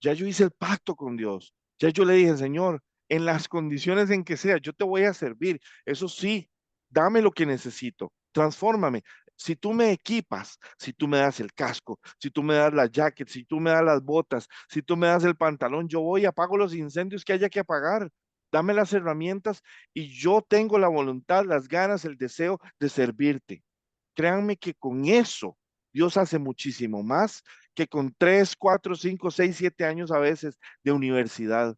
el pacto con Dios. Ya yo le dije, Señor, en las condiciones en que sea, yo te voy a servir. Eso sí, dame lo que necesito. Transfórmame. Si tú me equipas, si tú me das el casco, si tú me das la jacket, si tú me das las botas, si tú me das el pantalón, yo voy y apago los incendios que haya que apagar. Dame las herramientas y yo tengo la voluntad, las ganas, el deseo de servirte. Créanme que con eso Dios hace muchísimo más que con 3, 4, 5, 6, 7 años a veces de universidad.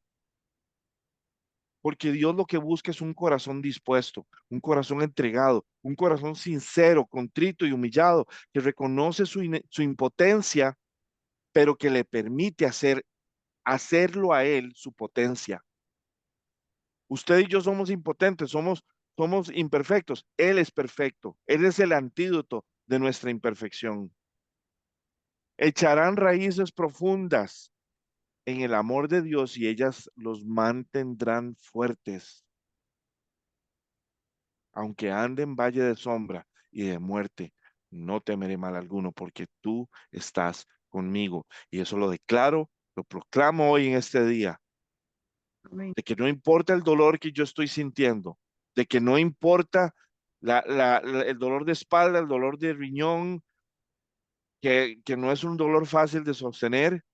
Porque Dios lo que busca es un corazón dispuesto, un corazón entregado, un corazón sincero, contrito y humillado, que reconoce su impotencia, pero que le permite hacerlo a Él su potencia. Usted y yo somos impotentes, somos imperfectos. Él es perfecto. Él es el antídoto de nuestra imperfección. Echarán raíces profundas en el amor de Dios y ellas los mantendrán fuertes. Aunque ande en valle de sombra y de muerte, no temeré mal alguno porque tú estás conmigo. Y eso lo declaro, lo proclamo hoy en este día, Amén. de que no importa el dolor que yo estoy sintiendo, de que no importa el dolor de espalda, el dolor de riñón, que no es un dolor fácil de sostener.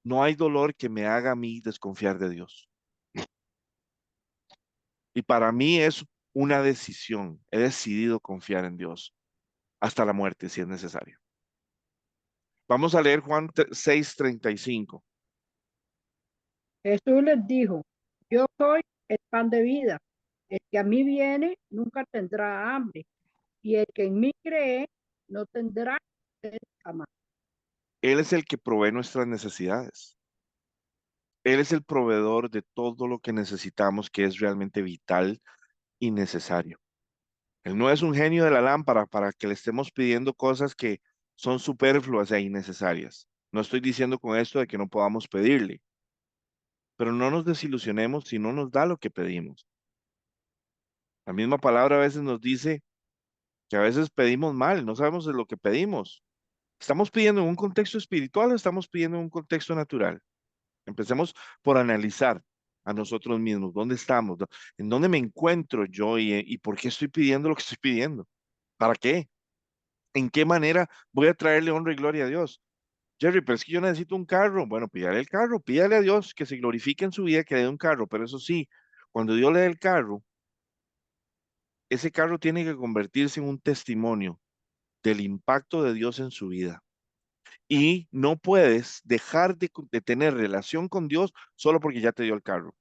No hay dolor que me haga a mí desconfiar de Dios. Y para mí es una decisión. He decidido confiar en Dios hasta la muerte si es necesario. Vamos a leer Juan 6:35. Jesús les dijo, yo soy el pan de vida. El que a mí viene nunca tendrá hambre, y el que en mí cree no tendrá sed jamás. Él es el que provee nuestras necesidades. Él es el proveedor de todo lo que necesitamos, que es realmente vital y necesario. Él no es un genio de la lámpara para que le estemos pidiendo cosas que son superfluas e innecesarias. No estoy diciendo con esto de que no podamos pedirle, pero no nos desilusionemos si no nos da lo que pedimos. La misma palabra a veces nos dice que a veces pedimos mal, no sabemos de lo que pedimos. ¿Estamos pidiendo en un contexto espiritual o estamos pidiendo en un contexto natural? Empecemos por analizar a nosotros mismos, dónde estamos, en dónde me encuentro yo y por qué estoy pidiendo lo que estoy pidiendo. ¿Para qué? ¿En qué manera voy a traerle honra y gloria a Dios? Jerry, pero es que yo necesito un carro. Bueno, pídale el carro, pídale a Dios que se glorifique en su vida, que le dé un carro. Pero eso sí, cuando Dios le dé el carro, ese carro tiene que convertirse en un testimonio del impacto de Dios en su vida. Y no puedes dejar de tener relación con Dios solo porque ya te dio el carro.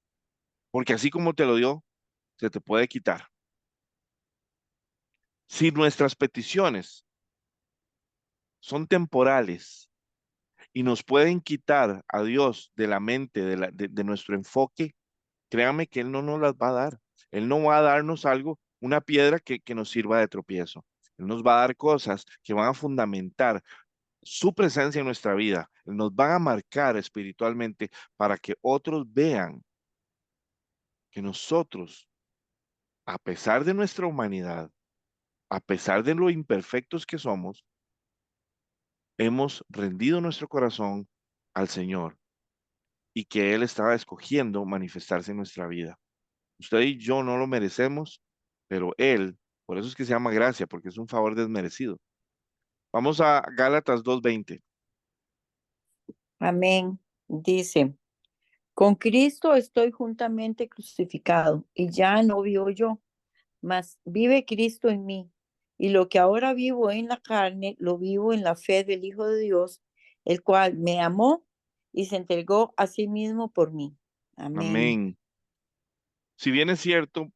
Porque así como te lo dio, se te puede quitar. Si nuestras peticiones son temporales y nos pueden quitar a Dios de la mente, de nuestro enfoque, créame que Él no nos las va a dar. Él no va a darnos algo, una piedra que nos sirva de tropiezo. Él nos va a dar cosas que van a fundamentar su presencia en nuestra vida. Nos van a marcar espiritualmente para que otros vean que nosotros, a pesar de nuestra humanidad, a pesar de lo imperfectos que somos, hemos rendido nuestro corazón al Señor y que Él estaba escogiendo manifestarse en nuestra vida. Usted y yo no lo merecemos, pero Él, por eso es que se llama gracia, porque es un favor desmerecido. Vamos a Gálatas 2:20. Amén. Dice, con Cristo estoy juntamente crucificado y ya no vivo yo, mas vive Cristo en mí. Y lo que ahora vivo en la carne, lo vivo en la fe del Hijo de Dios, el cual me amó y se entregó a sí mismo por mí. Amén. Amén. Si bien es cierto,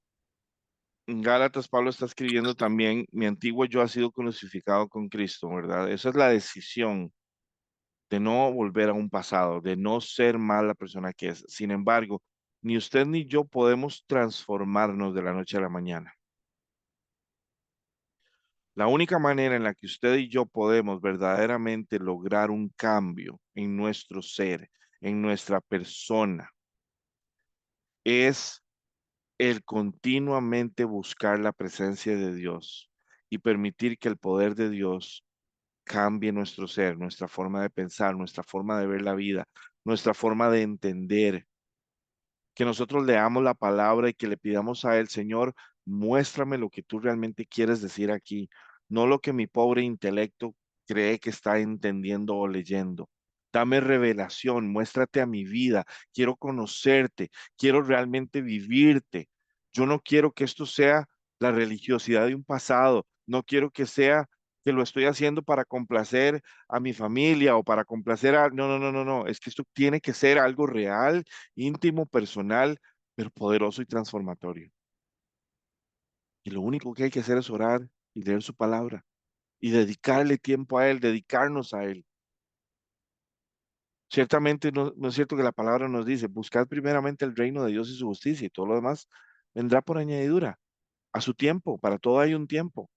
en Gálatas Pablo está escribiendo también, mi antiguo yo ha sido crucificado con Cristo, ¿verdad? Esa es la decisión de no volver a un pasado, de no ser más la persona que es. Sin embargo, ni usted ni yo podemos transformarnos de la noche a la mañana. La única manera en la que usted y yo podemos verdaderamente lograr un cambio en nuestro ser, en nuestra persona, es el continuamente buscar la presencia de Dios y permitir que el poder de Dios cambie nuestro ser, nuestra forma de pensar, nuestra forma de ver la vida, nuestra forma de entender. Que nosotros leamos la palabra y que le pidamos a Él, Señor, muéstrame lo que tú realmente quieres decir aquí, no lo que mi pobre intelecto cree que está entendiendo o leyendo. Dame revelación, muéstrate a mi vida, quiero conocerte, quiero realmente vivirte. Yo no quiero que esto sea la religiosidad de un pasado, no quiero que sea que lo estoy haciendo para complacer a mi familia o para complacer a... No, no, no, no, no, es que esto tiene que ser algo real, íntimo, personal, pero poderoso y transformatorio. Y lo único que hay que hacer es orar y leer su palabra y dedicarle tiempo a Él, dedicarnos a Él. Ciertamente no es cierto que la palabra nos dice, buscad primeramente el reino de Dios y su justicia y todo lo demás vendrá por añadidura, a su tiempo, para todo hay un tiempo.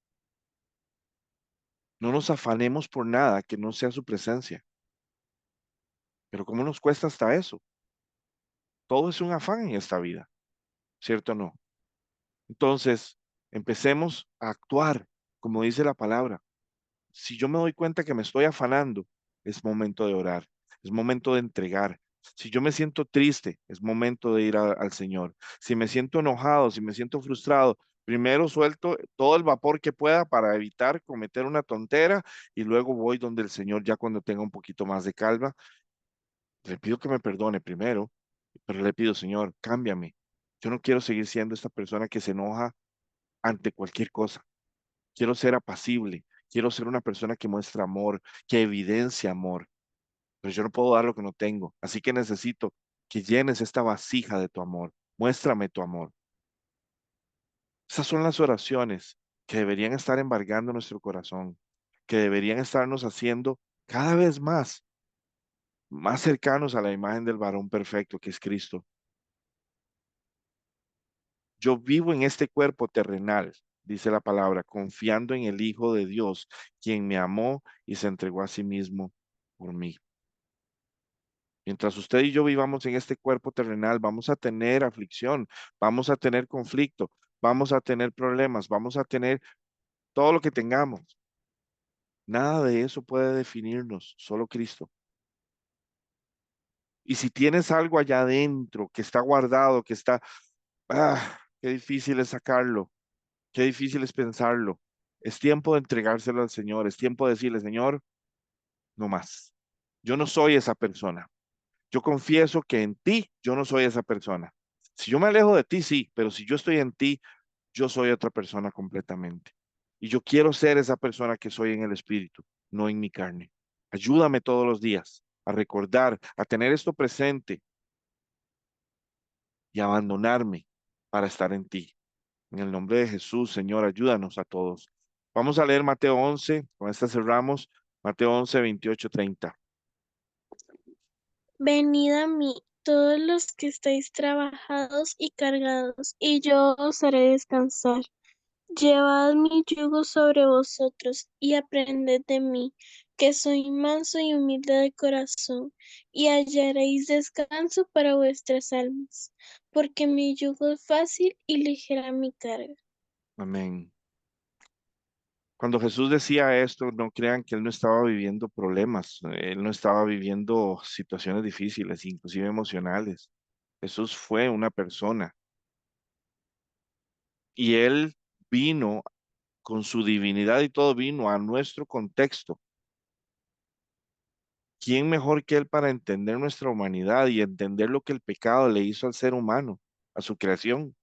No nos afanemos por nada que no sea su presencia. Pero ¿cómo nos cuesta hasta eso? Todo es un afán en esta vida, ¿cierto o no? Entonces, empecemos a actuar como dice la palabra. Si yo me doy cuenta que me estoy afanando, es momento de orar, es momento de entregar. Si yo me siento triste, es momento de ir al Señor. Si me siento enojado, si me siento frustrado, primero suelto todo el vapor que pueda para evitar cometer una tontera y luego voy donde el Señor ya cuando tenga un poquito más de calma. Le pido que me perdone primero, pero le pido, Señor, cámbiame. Yo no quiero seguir siendo esta persona que se enoja ante cualquier cosa. Quiero ser apacible, quiero ser una persona que muestra amor, que evidencia amor, pero yo no puedo dar lo que no tengo. Así que necesito que llenes esta vasija de tu amor. Muéstrame tu amor. Esas son las oraciones que deberían estar embargando nuestro corazón, que deberían estarnos haciendo cada vez más cercanos a la imagen del varón perfecto que es Cristo. Yo vivo en este cuerpo terrenal, dice la palabra, confiando en el Hijo de Dios, quien me amó y se entregó a sí mismo por mí. Mientras usted y yo vivamos en este cuerpo terrenal, vamos a tener aflicción, vamos a tener conflicto, vamos a tener problemas, vamos a tener todo lo que tengamos. Nada de eso puede definirnos, solo Cristo. Y si tienes algo allá adentro que está guardado, que está, qué difícil es sacarlo. Qué difícil es pensarlo. Es tiempo de entregárselo al Señor. Es tiempo de decirle, Señor, no más. Yo no soy esa persona. Yo confieso que en ti yo no soy esa persona. Si yo me alejo de ti, sí, pero si yo estoy en ti, yo soy otra persona completamente. Y yo quiero ser esa persona que soy en el espíritu, no en mi carne. Ayúdame todos los días a recordar, a tener esto presente y abandonarme para estar en ti. En el nombre de Jesús, Señor, ayúdanos a todos. Vamos a leer Mateo 11, con esta cerramos, Mateo 11, 28, 30. Venid a mí, todos los que estáis trabajados y cargados, y yo os haré descansar. Llevad mi yugo sobre vosotros y aprended de mí, que soy manso y humilde de corazón, y hallaréis descanso para vuestras almas, porque mi yugo es fácil y ligera mi carga. Amén. Cuando Jesús decía esto, no crean que él no estaba viviendo problemas, él no estaba viviendo situaciones difíciles, inclusive emocionales. Jesús fue una persona y él vino con su divinidad y todo vino a nuestro contexto. ¿Quién mejor que él para entender nuestra humanidad y entender lo que el pecado le hizo al ser humano, a su creación?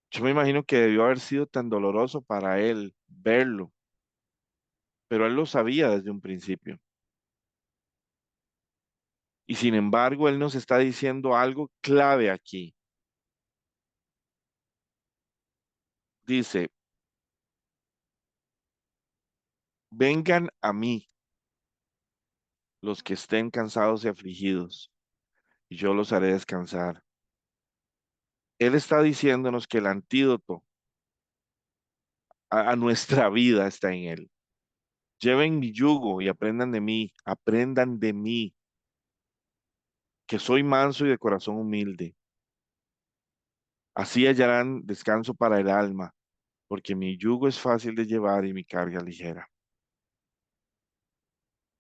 Yo me imagino que debió haber sido tan doloroso para él verlo, pero él lo sabía desde un principio. Y sin embargo, él nos está diciendo algo clave aquí. Dice, vengan a mí los que estén cansados y afligidos, y yo los haré descansar. Él está diciéndonos que el antídoto a nuestra vida está en él. Lleven mi yugo y aprendan de mí, que soy manso y de corazón humilde. Así hallarán descanso para el alma, porque mi yugo es fácil de llevar y mi carga ligera.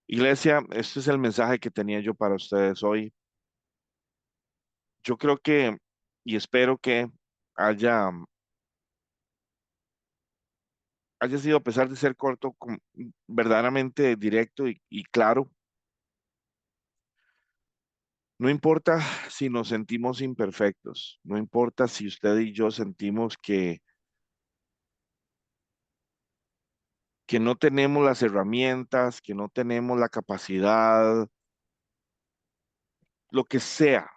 Iglesia, este es el mensaje que tenía yo para ustedes hoy. Yo creo que y espero que haya, haya sido, a pesar de ser corto, verdaderamente directo y claro. No importa si nos sentimos imperfectos, no importa si usted y yo sentimos que no tenemos las herramientas, que no tenemos la capacidad, lo que sea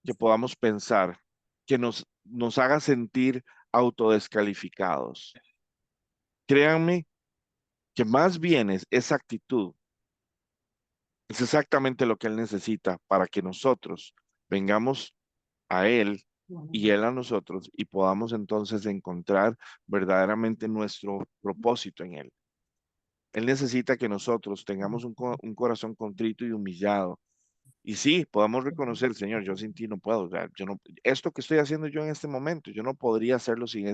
que podamos pensar, que nos haga sentir autodescalificados. Créanme que más bien esa actitud es exactamente lo que Él necesita para que nosotros vengamos a Él y Él a nosotros y podamos entonces encontrar verdaderamente nuestro propósito en Él. Él necesita que nosotros tengamos un corazón contrito y humillado. Y sí, podamos reconocer, Señor, yo sin ti no puedo, o sea, yo no, esto que estoy haciendo yo en este momento, yo no podría hacerlo sin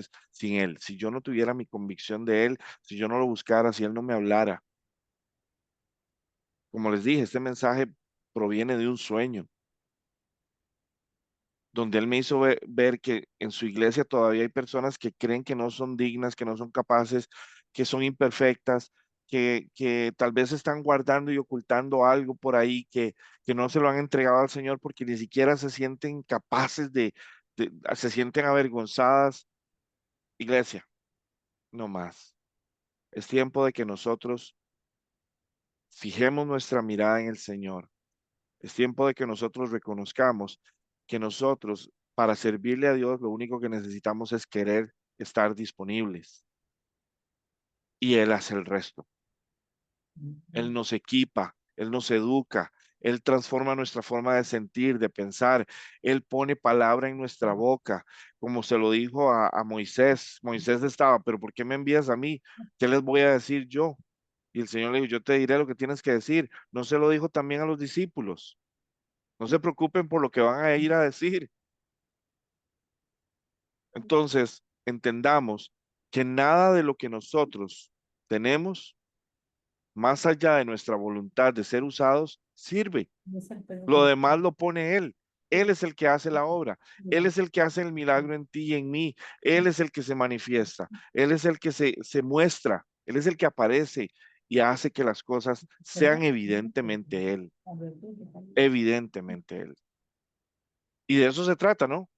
Él. Si yo no tuviera mi convicción de Él, si yo no lo buscara, si Él no me hablara. Como les dije, este mensaje proviene de un sueño, donde Él me hizo ver que en su iglesia todavía hay personas que creen que no son dignas, que no son capaces, que son imperfectas, que tal vez están guardando y ocultando algo por ahí, que no se lo han entregado al Señor porque ni siquiera se sienten capaces se sienten avergonzadas. Iglesia, no más. Es tiempo de que nosotros fijemos nuestra mirada en el Señor. Es tiempo de que nosotros reconozcamos que nosotros, para servirle a Dios, lo único que necesitamos es querer estar disponibles. Y Él hace el resto. Él nos equipa, Él nos educa, Él transforma nuestra forma de sentir, de pensar. Él pone palabra en nuestra boca, como se lo dijo a Moisés. Moisés estaba, pero ¿por qué me envías a mí? ¿Qué les voy a decir yo? Y el Señor le dijo, yo te diré lo que tienes que decir. No se lo dijo también a los discípulos. No se preocupen por lo que van a ir a decir. Entonces, entendamos que nada de lo que nosotros tenemos, más allá de nuestra voluntad de ser usados, sirve. Lo demás lo pone Él. Él es el que hace la obra. Él es el que hace el milagro en ti y en mí. Él es el que se manifiesta. Él es el que se muestra. Él es el que aparece y hace que las cosas sean evidentemente Él. Evidentemente Él. Y de eso se trata, ¿no?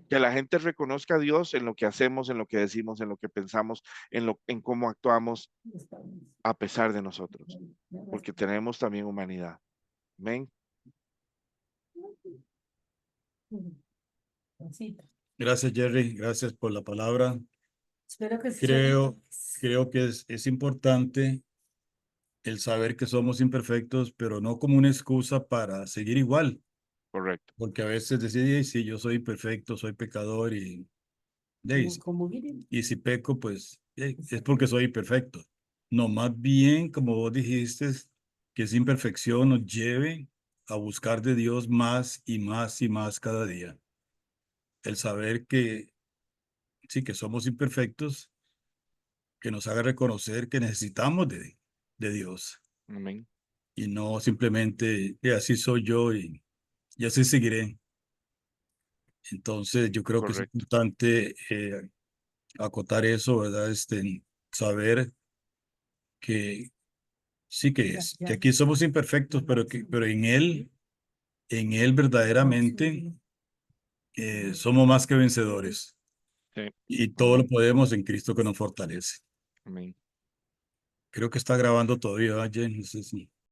Que la gente reconozca a Dios en lo que hacemos, en lo que decimos, en lo que pensamos, en cómo actuamos a pesar de nosotros, porque tenemos también humanidad. Amén. Gracias, Jerry. Gracias por la palabra. Espero que Creo que es importante el saber que somos imperfectos, pero no como una excusa para seguir igual. Correcto. Porque a veces decir, sí, yo soy imperfecto, soy pecador y si peco, pues es porque soy imperfecto. No, más bien, como vos dijiste, que esa imperfección nos lleve a buscar de Dios más y más y más cada día. El saber que sí, que somos imperfectos, que nos haga reconocer que necesitamos de Dios Amén. y no simplemente así soy yo y así seguiré. Entonces, yo creo que es Correcto. importante acotar eso, ¿verdad? Saber que sí que aquí somos imperfectos, pero en Él verdaderamente somos más que vencedores Sí. y todo lo podemos en Cristo que nos fortalece. Amén. Creo que está grabando todavía, ¿verdad, Jen? No sé si-